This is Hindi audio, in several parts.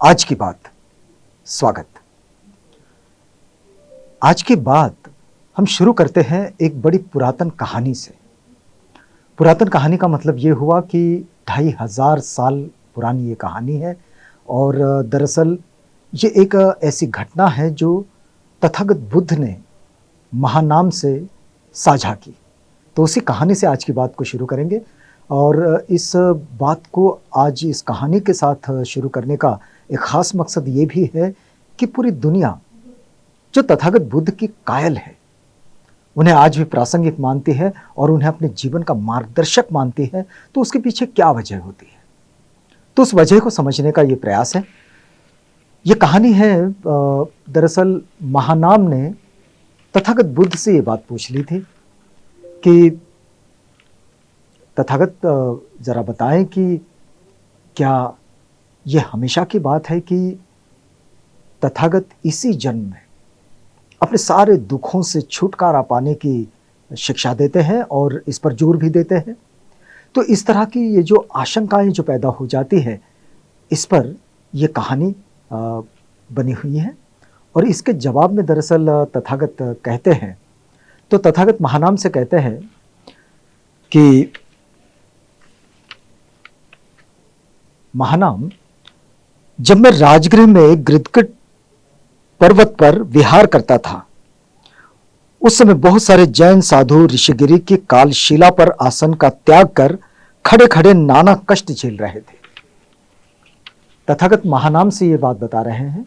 आज की बात। स्वागत। आज की बात हम शुरू करते हैं एक बड़ी पुरातन कहानी से। पुरातन कहानी का मतलब ये हुआ कि 2500 साल पुरानी ये कहानी है और दरअसल ये एक ऐसी घटना है जो तथागत बुद्ध ने महानाम से साझा की। तो उसी कहानी से आज की बात को शुरू करेंगे और इस बात को आज इस कहानी के साथ शुरू करने का एक ख़ास मकसद ये भी है कि पूरी दुनिया जो तथागत बुद्ध की कायल है, उन्हें आज भी प्रासंगिक मानती है और उन्हें अपने जीवन का मार्गदर्शक मानती है, तो उसके पीछे क्या वजह होती है, तो उस वजह को समझने का ये प्रयास है। ये कहानी है दरअसल महानाम ने तथागत बुद्ध से ये बात पूछ ली थी कि तथागत जरा बताएं कि क्या ये हमेशा की बात है कि तथागत इसी जन्म में अपने सारे दुखों से छुटकारा पाने की शिक्षा देते हैं और इस पर जोर भी देते हैं। तो इस तरह की ये जो आशंकाएं जो पैदा हो जाती है, इस पर ये कहानी बनी हुई है और इसके जवाब में दरअसल तथागत कहते हैं, तो तथागत महानाम से कहते हैं कि महानाम, जब मैं राजगृह में गिरधकट पर्वत पर विहार करता था, उस समय बहुत सारे जैन साधु ऋषिगिरी की कालशिला पर आसन का त्याग कर खड़े खड़े नाना कष्ट झेल रहे थे। तथागत महानाम से ये बात बता रहे हैं।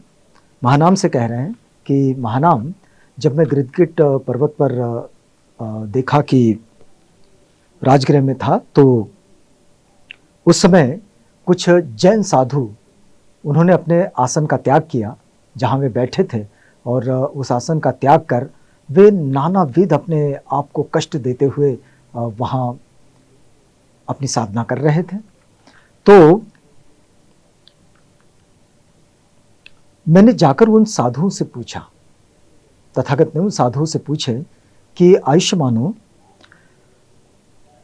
महानाम से कह रहे हैं कि महानाम, जब मैं गिरधकट पर्वत पर देखा कि राजगृह में था, तो उस समय कुछ जैन साधु, उन्होंने अपने आसन का त्याग किया जहाँ वे बैठे थे और उस आसन का त्याग कर वे नानाविध अपने आप को कष्ट देते हुए वहाँ अपनी साधना कर रहे थे। तो मैंने जाकर उन साधुओं से पूछा, तथागत ने उन साधुओं से पूछे कि आयुष्मानो,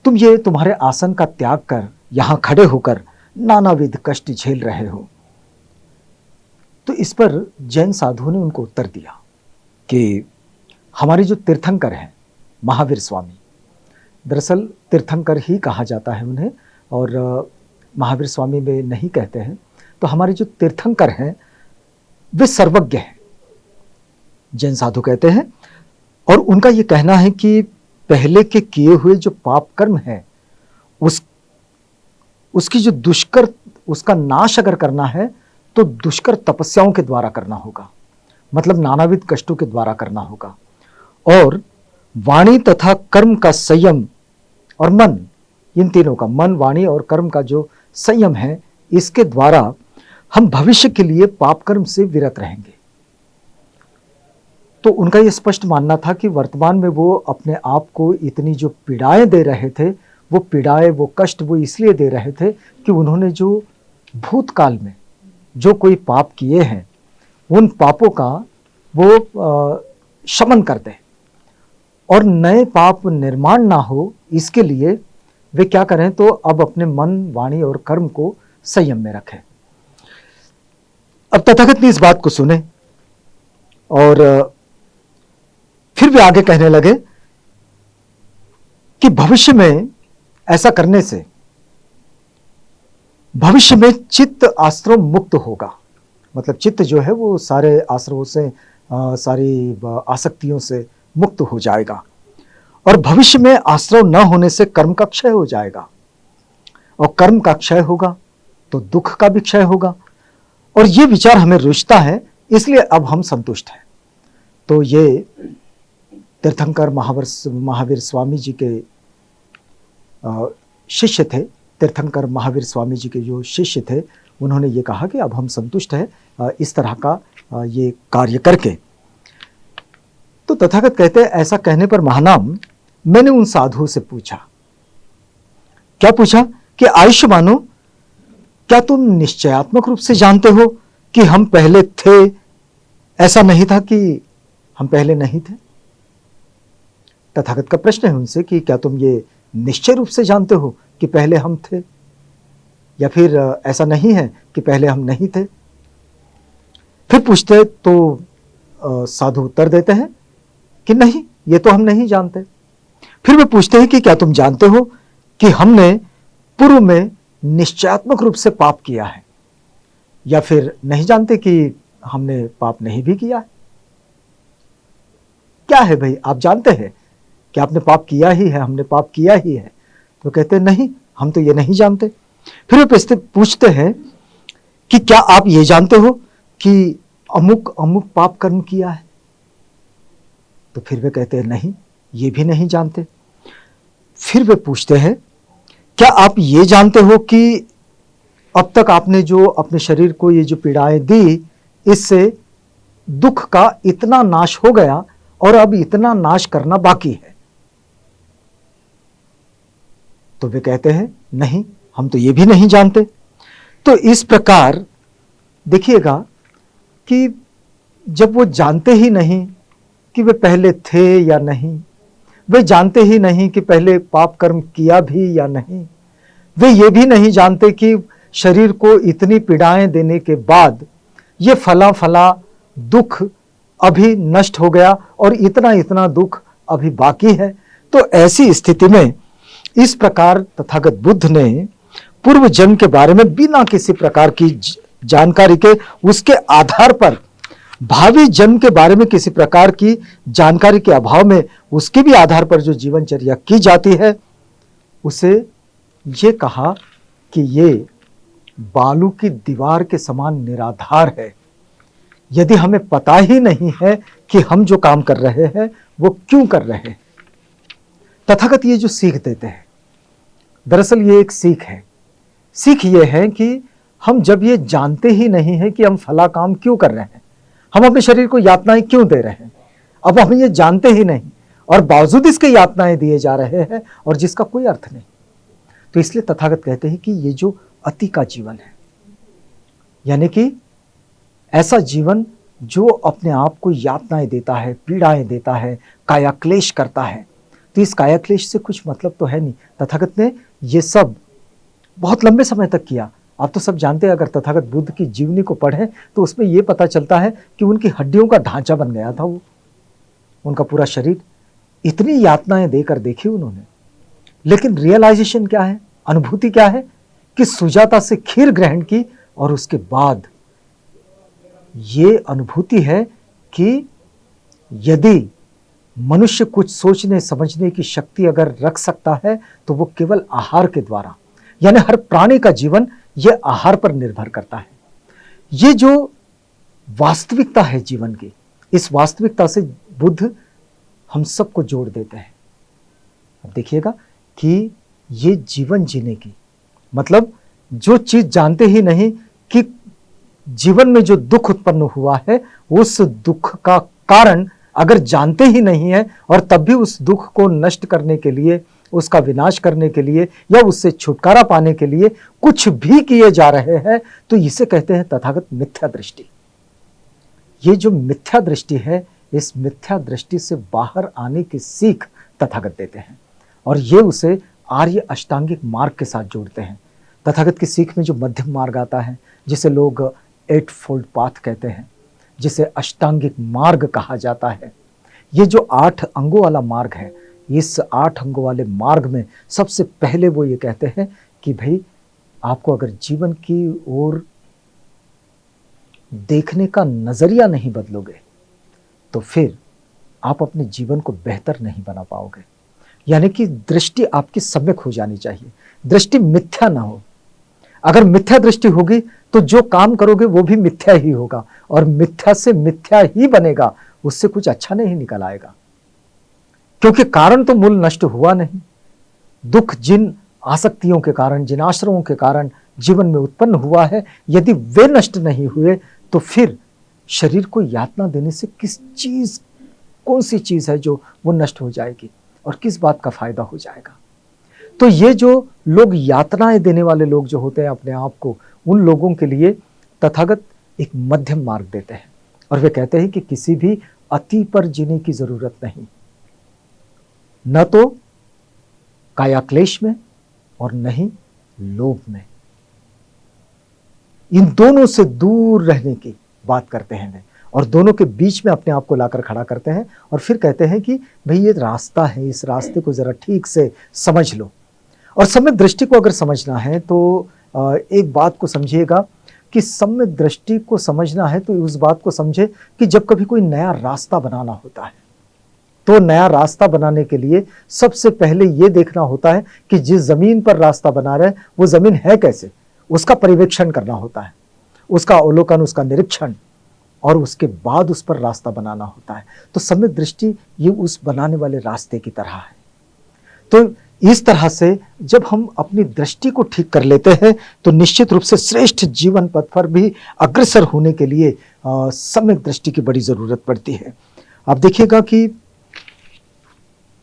तुम ये तुम्हारे आसन का त्याग कर यहाँ खड़े होकर नानाविध कष्ट झेल रहे हो। तो इस पर जैन साधुओं ने उनको उत्तर दिया कि हमारे जो तीर्थंकर हैं महावीर स्वामी, दरअसल तीर्थंकर ही कहा जाता है उन्हें और महावीर स्वामी में नहीं कहते हैं, तो हमारे जो तीर्थंकर हैं वे सर्वज्ञ हैं, जैन साधु कहते हैं। और उनका ये कहना है कि पहले के किए हुए जो पाप कर्म है उसकी जो दुष्कर, उसका नाश अगर करना है तो दुष्कर तपस्याओं के द्वारा करना होगा, मतलब नानाविध कष्टों के द्वारा करना होगा। और वाणी तथा कर्म का संयम और मन, इन तीनों का, मन, वाणी और कर्म का जो संयम है, इसके द्वारा हम भविष्य के लिए पाप कर्म से विरत रहेंगे। तो उनका यह स्पष्ट मानना था कि वर्तमान में वो अपने आप को इतनी जो पीड़ाएं दे रहे थे, वो पीड़ाएं, वो कष्ट वो इसलिए दे रहे थे कि उन्होंने जो भूतकाल में जो कोई पाप किए हैं, उन पापों का वो शमन कर दे और नए पाप निर्माण ना हो, इसके लिए वे क्या करें, तो अब अपने मन, वाणी और कर्म को संयम में रखें। अब तथागत ने इस बात को सुने और फिर वे आगे कहने लगे कि भविष्य में ऐसा करने से भविष्य में चित्त आश्रम मुक्त होगा, मतलब चित्त जो है वो सारे आश्रमों से, सारी आसक्तियों से मुक्त हो जाएगा और भविष्य में आश्रम न होने से कर्म का क्षय हो जाएगा और कर्म का क्षय होगा तो दुख का भी क्षय होगा और ये विचार हमें रुचता है, इसलिए अब हम संतुष्ट हैं। तो ये तीर्थंकर महावीर स्वामी जी के शिष्य थे, तीर्थंकर महावीर स्वामी जी के जो शिष्य थे, उन्होंने ये कहा कि अब हम संतुष्ट हैं इस तरह का ये कार्य करके। तो तथागत कहते हैं, ऐसा कहने पर महानाम, मैंने उन साधुओं से पूछा, क्या पूछा कि आयुष्मानो, क्या तुम निश्चयात्मक रूप से जानते हो कि हम पहले थे? ऐसा नहीं था कि हम पहले नहीं थे। तथागत का प्रश्न है उनसे कि क्या तुम ये निश्चय रूप से जानते हो कि पहले हम थे, या फिर ऐसा नहीं है कि पहले हम नहीं थे? फिर पूछते तो साधु उत्तर देते हैं कि नहीं, ये तो हम नहीं जानते। फिर वे पूछते हैं कि क्या तुम जानते हो कि हमने पूर्व में निश्चयात्मक रूप से पाप किया है, या फिर नहीं जानते कि हमने पाप नहीं भी किया है? क्या है भाई, आप जानते हैं कि आपने पाप किया ही है, हमने पाप किया ही है? तो कहते हैं नहीं, हम तो ये नहीं जानते। फिर वे पूछते हैं कि क्या आप ये जानते हो कि अमुक अमुक पाप कर्म किया है? तो फिर वे कहते हैं नहीं, ये भी नहीं जानते। फिर वे पूछते हैं क्या आप ये जानते हो कि अब तक आपने जो अपने शरीर को ये जो पीड़ाएं दी, इससे दुख का इतना नाश हो गया और अब इतना नाश करना बाकी है? तो वे कहते हैं नहीं, हम तो ये भी नहीं जानते। तो इस प्रकार देखिएगा कि जब वो जानते ही नहीं कि वे पहले थे या नहीं, वे जानते ही नहीं कि पहले पाप कर्म किया भी या नहीं, वे ये भी नहीं जानते कि शरीर को इतनी पीड़ाएं देने के बाद ये फला फला दुख अभी नष्ट हो गया और इतना इतना दुख अभी बाकी है। तो ऐसी स्थिति में इस प्रकार तथागत बुद्ध ने पूर्व जन्म के बारे में बिना किसी प्रकार की जानकारी के, उसके आधार पर भावी जन्म के बारे में किसी प्रकार की जानकारी के अभाव में, उसके भी आधार पर जो जीवनचर्या की जाती है, उसे ये कहा कि ये बालू की दीवार के समान निराधार है। यदि हमें पता ही नहीं है कि हम जो काम कर रहे हैं वो क्यों कर रहे हैं। तथागत ये जो सीख देते हैं, दरअसल ये एक सीख है। सीख ये है कि हम जब ये जानते ही नहीं है कि हम फला काम क्यों कर रहे हैं, हम अपने शरीर को यातनाएं क्यों दे रहे हैं, अब हम ये जानते ही नहीं और बावजूद इसके यातनाएं दिए जा रहे हैं और जिसका कोई अर्थ नहीं, तो इसलिए तथागत कहते हैं कि ये जो अति का जीवन है, यानी कि ऐसा जीवन जो अपने आप को यातनाएं देता है, पीड़ाएं देता है, कायाक्लेश करता है, तो इस कायाक्लेश से कुछ मतलब तो है नहीं। तथागत ने ये सब बहुत लंबे समय तक किया। आप तो सब जानते हैं, अगर तथागत बुद्ध की जीवनी को पढ़ें तो उसमें यह पता चलता है कि उनकी हड्डियों का ढांचा बन गया था वो, उनका पूरा शरीर। इतनी यातनाएं देकर देखी उन्होंने, लेकिन रियलाइजेशन क्या है, अनुभूति क्या है कि सुजाता से खीर ग्रहण की और उसके बाद ये अनुभूति है कि यदि मनुष्य कुछ सोचने समझने की शक्ति अगर रख सकता है तो वो केवल आहार के द्वारा, यानी हर प्राणी का जीवन ये आहार पर निर्भर करता है। ये जो वास्तविकता है जीवन की, इस वास्तविकता से बुद्ध हम सबको जोड़ देते हैं। अब देखिएगा कि ये जीवन जीने की मतलब जो चीज जानते ही नहीं कि जीवन में जो दुख उत्पन्न हुआ है, उस दुख का कारण अगर जानते ही नहीं है और तब भी उस दुख को नष्ट करने के लिए, उसका विनाश करने के लिए या उससे छुटकारा पाने के लिए कुछ भी किए जा रहे हैं, तो इसे कहते हैं तथागत मिथ्या दृष्टि। ये जो मिथ्या दृष्टि है, इस मिथ्या दृष्टि से बाहर आने की सीख तथागत देते हैं और ये उसे आर्य अष्टांगिक मार्ग के साथ जोड़ते हैं। तथागत की सीख में जो मध्यम मार्ग आता है, जिसे लोग 8 फोल्ड पाथ कहते हैं, जिसे अष्टांगिक मार्ग कहा जाता है, ये जो 8 अंगों वाला मार्ग है, इस 8 अंगों वाले मार्ग में सबसे पहले वो ये कहते हैं कि भाई आपको अगर जीवन की ओर देखने का नजरिया नहीं बदलोगे तो फिर आप अपने जीवन को बेहतर नहीं बना पाओगे। यानी कि दृष्टि आपकी सम्यक हो जानी चाहिए, दृष्टि मिथ्या ना हो। अगर मिथ्या दृष्टि होगी तो जो काम करोगे वो भी मिथ्या ही होगा और मिथ्या से मिथ्या ही बनेगा, उससे कुछ अच्छा नहीं निकल आएगा, क्योंकि कारण तो मूल नष्ट हुआ नहीं। दुख जिन आसक्तियों के कारण, जिन आश्रमों के कारण जीवन में उत्पन्न हुआ है, यदि वे नष्ट नहीं हुए तो फिर शरीर को यातना देने से कौन सी चीज है जो वो नष्ट हो जाएगी और किस बात का फायदा हो जाएगा। तो ये जो लोग यातनाएं देने वाले लोग जो होते हैं अपने आप को, उन लोगों के लिए तथागत एक मध्यम मार्ग देते हैं और वे कहते हैं कि किसी भी अति पर जीने की जरूरत नहीं, न तो कायाक्लेश में और न ही लोभ में। इन दोनों से दूर रहने की, बात करते हैं वे, और दोनों के बीच में अपने आप को लाकर खड़ा करते हैं और फिर कहते हैं कि भाई ये रास्ता है, इस रास्ते को जरा ठीक से समझ लो। और सम्यक दृष्टि को अगर समझना है तो एक बात को समझिएगा कि सम्यक दृष्टि को समझना है तो उस बात को समझे कि जब कभी कोई नया रास्ता बनाना होता है तो नया रास्ता बनाने के लिए सबसे पहले ये देखना होता है कि जिस जमीन पर रास्ता बना रहे वो जमीन है कैसे, उसका पर्यवेक्षण करना होता है, उसका अवलोकन, उसका निरीक्षण, और उसके बाद उस पर रास्ता बनाना होता है। तो सम्यक दृष्टि ये उस बनाने वाले रास्ते की तरह है। तो इस तरह से जब हम अपनी दृष्टि को ठीक कर लेते हैं तो निश्चित रूप से श्रेष्ठ जीवन पथ पर भी अग्रसर होने के लिए सम्यक दृष्टि की बड़ी जरूरत पड़ती है। आप देखिएगा कि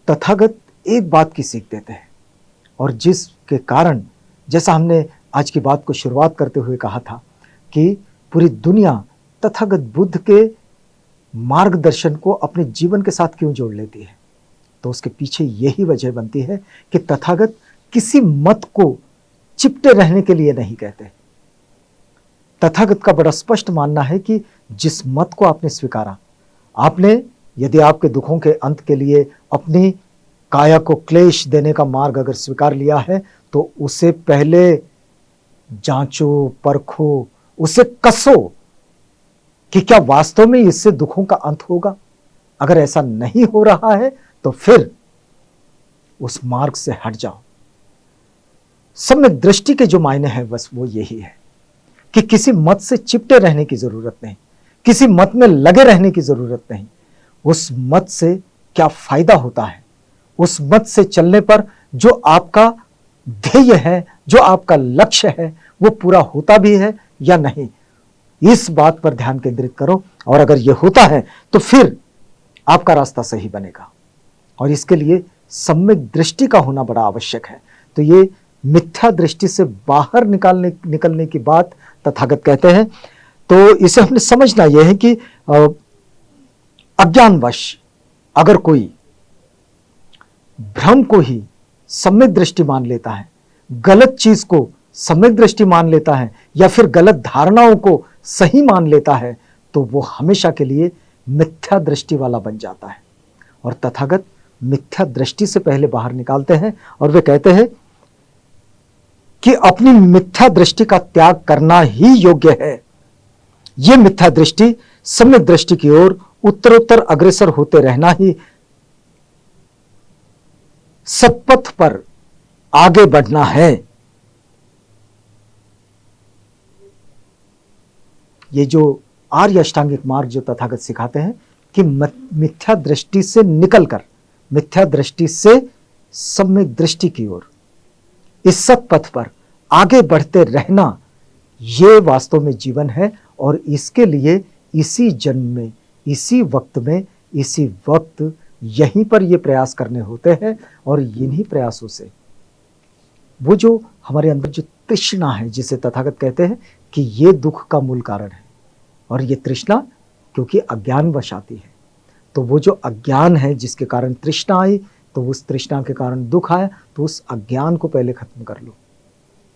तथागत एक बात की सीख देते हैं, और जिसके कारण, जैसा हमने आज की बात को शुरुआत करते हुए कहा था कि पूरी दुनिया तथागत बुद्ध के मार्गदर्शन को अपने जीवन के साथ क्यों जोड़ लेती है, तो उसके पीछे यही वजह बनती है कि तथागत किसी मत को चिपटे रहने के लिए नहीं कहते। तथागत का बड़ा स्पष्ट मानना है कि जिस मत को आपने स्वीकारा, आपने यदि आपके दुखों के अंत के लिए अपनी काया को क्लेश देने का मार्ग अगर स्वीकार लिया है तो उसे पहले जांचो, परखो, उसे कसो कि क्या वास्तव में इससे दुखों का अंत होगा। अगर ऐसा नहीं हो रहा है तो फिर उस मार्ग से हट जाओ। सम्यक दृष्टि के जो मायने हैं बस वो यही है कि किसी मत से चिपटे रहने की जरूरत नहीं, किसी मत में लगे रहने की जरूरत नहीं। उस मत से क्या फायदा होता है, उस मत से चलने पर जो आपका ध्येय है, जो आपका लक्ष्य है, वो पूरा होता भी है या नहीं, इस बात पर ध्यान केंद्रित करो। और अगर ये होता है तो फिर आपका रास्ता सही बनेगा, और इसके लिए सम्यक दृष्टि का होना बड़ा आवश्यक है। तो ये मिथ्या दृष्टि से बाहर निकलने की बात तथागत कहते हैं। तो इसे हमने समझना यह है कि अज्ञानवश अगर कोई भ्रम को ही सम्यक दृष्टि मान लेता है, गलत चीज को सम्यक दृष्टि मान लेता है, या फिर गलत धारणाओं को सही मान लेता है, तो वो हमेशा के लिए मिथ्या दृष्टि वाला बन जाता है। और तथागत मिथ्या दृष्टि से पहले बाहर निकालते हैं और वे कहते हैं कि अपनी मिथ्या दृष्टि का त्याग करना ही योग्य है। यह मिथ्या दृष्टि सम्यक दृष्टि की ओर उत्तरोत्तर अग्रसर होते रहना ही सत्पथ पर आगे बढ़ना है। ये जो आर्य अष्टांगिक मार्ग जो तथागत सिखाते हैं कि मिथ्या दृष्टि से निकलकर, मिथ्या दृष्टि से सम्यक दृष्टि की ओर, इस सत्पथ पर आगे बढ़ते रहना, ये वास्तव में जीवन है। और इसके लिए इसी जन्म में, इसी वक्त में, इसी वक्त यहीं पर ये प्रयास करने होते हैं। और इन्हीं प्रयासों से वो जो हमारे अंदर जो तृष्णा है, जिसे तथागत कहते हैं कि ये दुख का मूल कारण है, और ये तृष्णा क्योंकि अज्ञानवश आती है, तो वो जो अज्ञान है जिसके कारण तृष्णा आई, तो उस तृष्णा के कारण दुख आया, तो उस अज्ञान को पहले खत्म कर लो,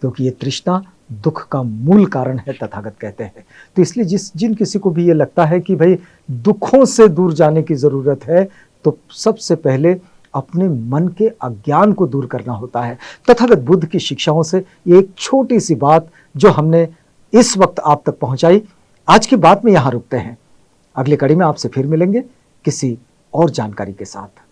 क्योंकि ये तृष्णा दुख का मूल कारण है, तथागत कहते हैं। तो इसलिए जिन किसी को भी ये लगता है कि भाई दुखों से दूर जाने की जरूरत है, तो सबसे पहले अपने मन के अज्ञान को दूर करना होता है। तथागत बुद्ध की शिक्षाओं से एक छोटी सी बात जो हमने इस वक्त आप तक पहुंचाई, आज की बात में यहां रुकते हैं। अगली कड़ी में आपसे फिर मिलेंगे किसी और जानकारी के साथ।